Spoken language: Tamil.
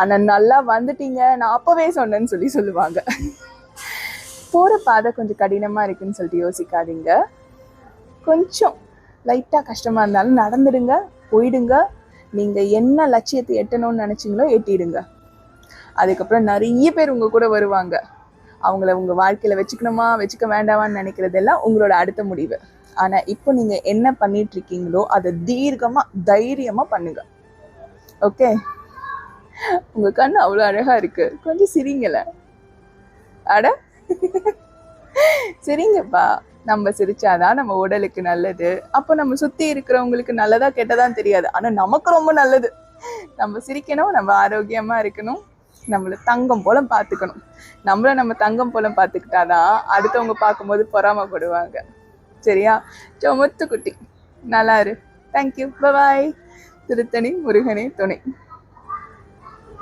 ஆனா நல்லா வந்துட்டீங்க, நான் அப்பவே சொன்னேன்னு சொல்லுவாங்க. போற பாதை கொஞ்சம் கடினமா இருக்குன்னு சொல்லிட்டு யோசிக்காதீங்க. கொஞ்சம் லைட்டா கஷ்டமா இருந்தாலும் நடந்துடுங்க, போயிடுங்க. நீங்க என்ன லட்சியத்தை எட்டணும்னு நினைச்சீங்களோ எட்டிடுங்க. அதுக்கப்புறம் நிறைய பேர் உங்க கூட வருவாங்க. அவங்கள உங்க வாழ்க்கையில வச்சுக்கணுமா வச்சுக்க வேண்டாமான்னு நினைக்கிறதெல்லாம் உங்களோட அடுத்த முடிவு. ஆனா இப்போ நீங்க என்ன பண்ணிட்டு இருக்கீங்களோ அதை தீர்க்கமா தைரியமா பண்ணுங்க. ஓகே? உங்க கண்ணு அவ்வளவு அழகா இருக்கு, கொஞ்சம் சிரிங்கல. அட சரிங்கப்பா. நம்ம சிரிச்சாதான் நம்ம உடலுக்கு நல்லது. அப்போ நம்ம சுத்தி இருக்கிறவங்களுக்கு நல்லதா கெட்டதான் தெரியாது, ஆனா நமக்கு ரொம்ப நல்லது. நம்ம சிரிக்கணும், நம்ம ஆரோக்கியமா இருக்கணும், நம்மள தங்கம் போல பாத்துக்கணும். நம்ம தங்கம் போல பாத்துக்கிட்டாதான் அடுத்தவங்க பார்க்கும்போது பொறாமப்படுவாங்க. சரியா? முத்து குட்டி நல்லா இரு. தேங்க்யூ. பாய். திருத்தணி முருகனே துணை.